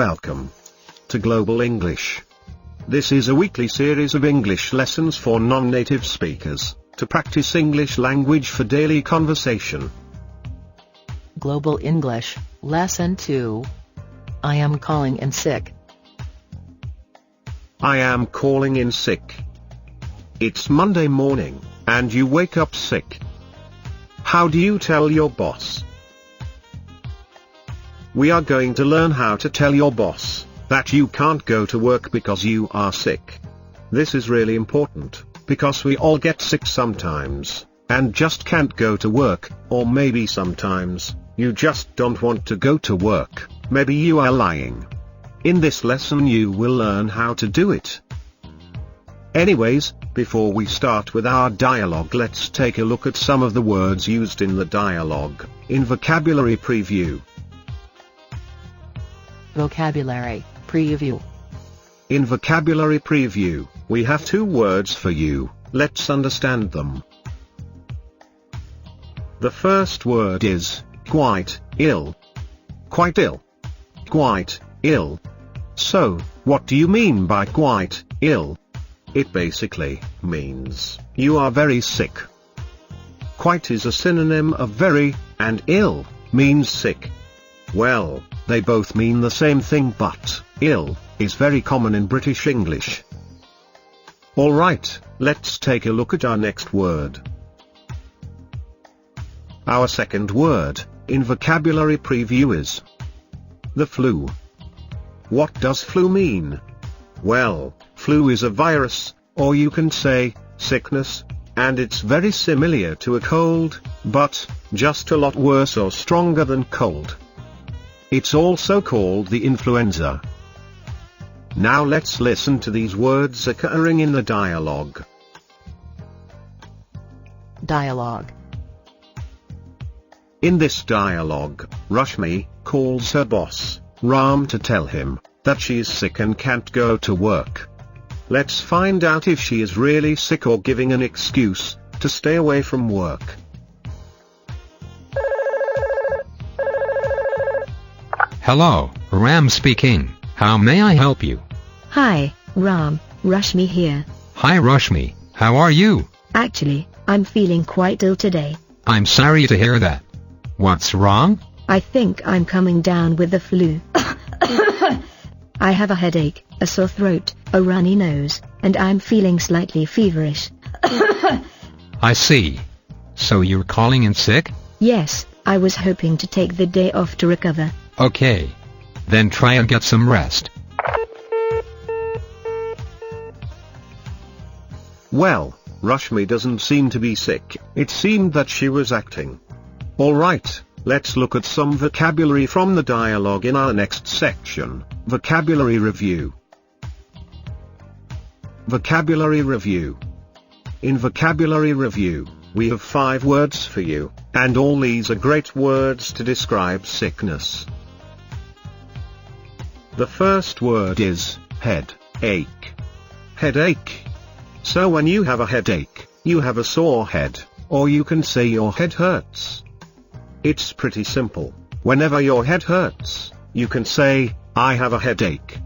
Welcome to Global English. This is a weekly series of English lessons for non-native speakers, to practice English language for daily conversation. Global English, Lesson 2. I am calling in sick. I am calling in sick. It's Monday morning, and you wake up sick. How do you tell your boss? We are going to learn how to tell your boss that you can't go to work because you are sick. This is really important, because we all get sick sometimes, and just can't go to work, or maybe sometimes, you just don't want to go to work, maybe you are lying. In this lesson you will learn how to do it. Anyways, before we start with our dialogue, let's take a look at some of the words used in the dialogue, in Vocabulary Preview. Vocabulary Preview. In Vocabulary Preview, we have two words for you. Let's understand them. The first word is quite ill. Quite ill. Quite ill. So, what do you mean by quite ill? It basically means you are very sick. Quite is a synonym of very, and ill means sick. Well, they both mean the same thing, but ill is very common in British English. Alright, let's take a look at our next word. Our second word in Vocabulary Preview is the flu. What does flu mean? Well, flu is a virus, or you can say sickness, and it's very similar to a cold, but just a lot worse or stronger than cold. It's also called the influenza. Now let's listen to these words occurring in the dialogue. Dialogue. In this dialogue, Rashmi calls her boss, Ram, to tell him that she is sick and can't go to work. Let's find out if she is really sick or giving an excuse to stay away from work. Hello, Ram speaking. How may I help you? Hi, Ram, Rashmi here. Hi Rashmi, how are you? Actually, I'm feeling quite ill today. I'm sorry to hear that. What's wrong? I think I'm coming down with the flu. I have a headache, a sore throat, a runny nose, and I'm feeling slightly feverish. I see. So you're calling in sick? Yes, I was hoping to take the day off to recover. Okay. Then try and get some rest. Well, Rashmi doesn't seem to be sick. It seemed that she was acting. Alright, let's look at some vocabulary from the dialogue in our next section, Vocabulary Review. Vocabulary Review. In Vocabulary Review, we have 5 words for you, and all these are great words to describe sickness. The first word is headache. Headache. So when you have a headache, you have a sore head, or you can say your head hurts. It's pretty simple. Whenever your head hurts, you can say, I have a headache.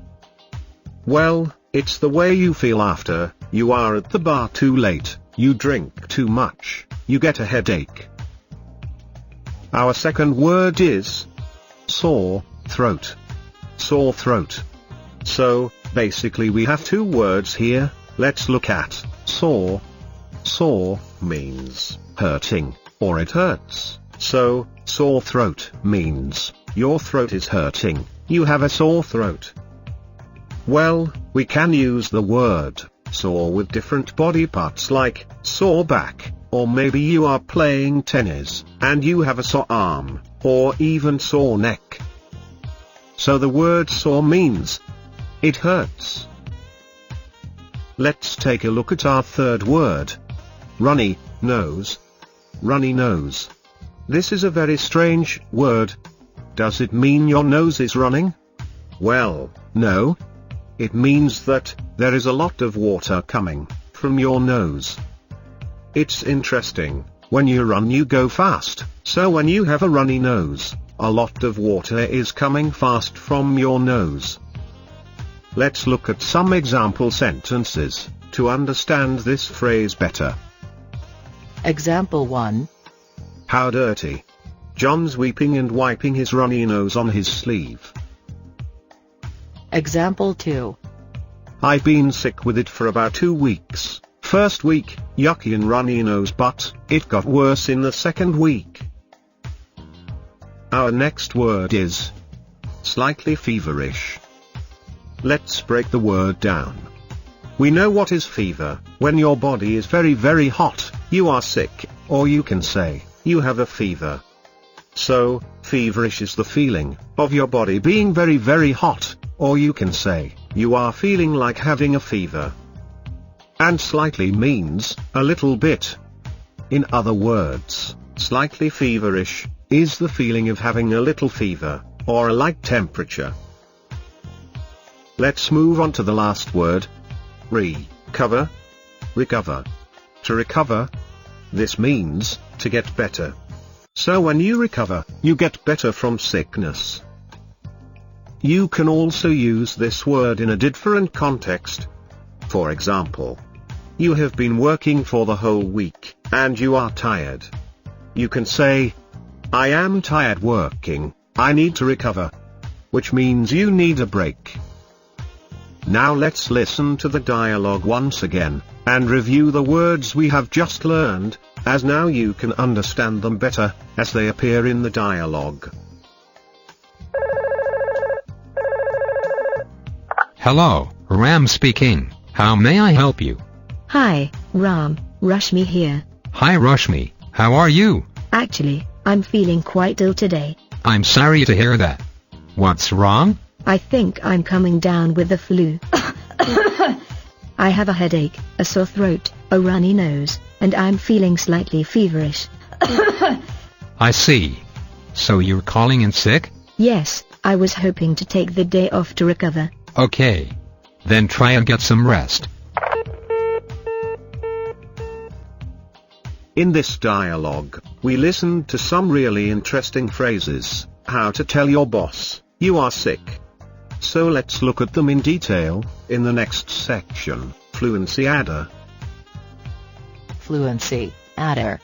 Well, it's the way you feel after you are at the bar too late, you drink too much, you get a headache. Our second word is sore throat. Sore throat. So, basically we have 2 words here. Let's look at sore. Sore means hurting, or it hurts. So, sore throat means your throat is hurting, you have a sore throat. Well, we can use the word sore with different body parts like sore back, or maybe you are playing tennis, and you have a sore arm, or even sore neck. So the word sore means it hurts. Let's take a look at our third word. Runny nose. Runny nose. This is a very strange word. Does it mean your nose is running? Well, no. It means that there is a lot of water coming from your nose. It's interesting. When you run you go fast, so when you have a runny nose, a lot of water is coming fast from your nose. Let's look at some example sentences to understand this phrase better. Example 1. How dirty. John's weeping and wiping his runny nose on his sleeve. Example 2. I've been sick with it for about 2 weeks. First week, yucky and runny nose, but it got worse in the second week. Our next word is slightly feverish. Let's break the word down. We know what is fever. When your body is very, very hot, you are sick, or you can say, you have a fever. So, feverish is the feeling of your body being very, very hot, or you can say, you are feeling like having a fever. And slightly means a little bit. In other words, slightly feverish is the feeling of having a little fever, or a light temperature. Let's move on to the last word. Recover. Recover. To recover. This means to get better. So when you recover, you get better from sickness. You can also use this word in a different context. For example, you have been working for the whole week, and you are tired. You can say, I am tired working, I need to recover. Which means you need a break. Now let's listen to the dialogue once again, and review the words we have just learned, as now you can understand them better, as they appear in the dialogue. Hello, Ram speaking. How may I help you? Hi, Ram, Rashmi here. Hi Rashmi, how are you? Actually, I'm feeling quite ill today. I'm sorry to hear that. What's wrong? I think I'm coming down with the flu. I have a headache, a sore throat, a runny nose, and I'm feeling slightly feverish. I see. So you're calling in sick? Yes, I was hoping to take the day off to recover. Okay. Then try and get some rest. In this dialogue, we listened to some really interesting phrases. How to tell your boss you are sick. So let's look at them in detail, in the next section, Fluency Adder. Fluency Adder.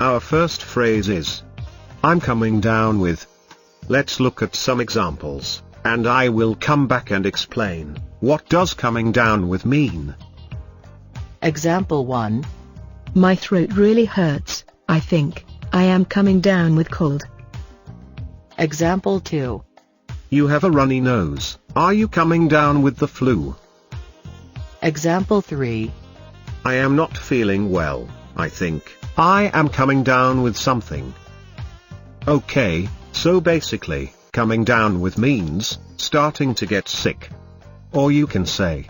Our first phrase is, I'm coming down with. Let's look at some examples, and I will come back and explain, what does coming down with mean? Example 1. My throat really hurts, I think. I am coming down with cold. Example 2. You have a runny nose. Are you coming down with the flu? Example 3. I am not feeling well, I think. I am coming down with something. Okay, so basically, coming down with means starting to get sick. Or you can say,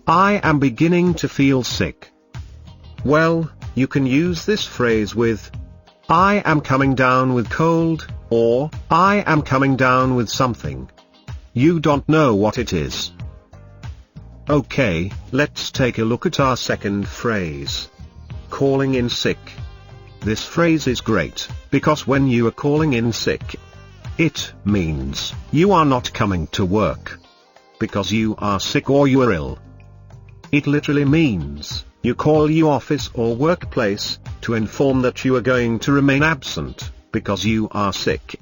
I am beginning to feel sick. Well, you can use this phrase with, I am coming down with cold, or, I am coming down with something. You don't know what it is. Okay, let's take a look at our second phrase. Calling in sick. This phrase is great, because when you are calling in sick, it means you are not coming to work. Because you are sick or you are ill. It literally means, you call your office or workplace, to inform that you are going to remain absent, because you are sick.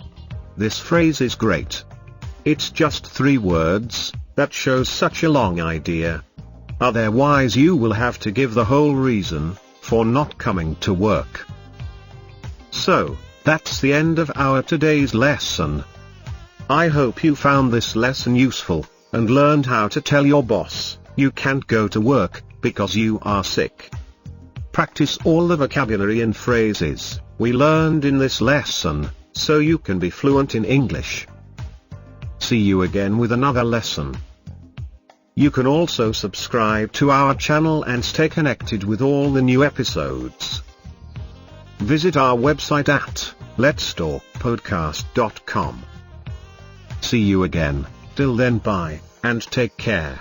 This phrase is great. It's just 3 words, that shows such a long idea. Otherwise you will have to give the whole reason, for not coming to work. So, that's the end of our today's lesson. I hope you found this lesson useful, and learned how to tell your boss, you can't go to work, because you are sick. Practice all the vocabulary and phrases we learned in this lesson, so you can be fluent in English. See you again with another lesson. You can also subscribe to our channel and stay connected with all the new episodes. Visit our website at letstalkpodcast.com. See you again. Till then, bye, and take care.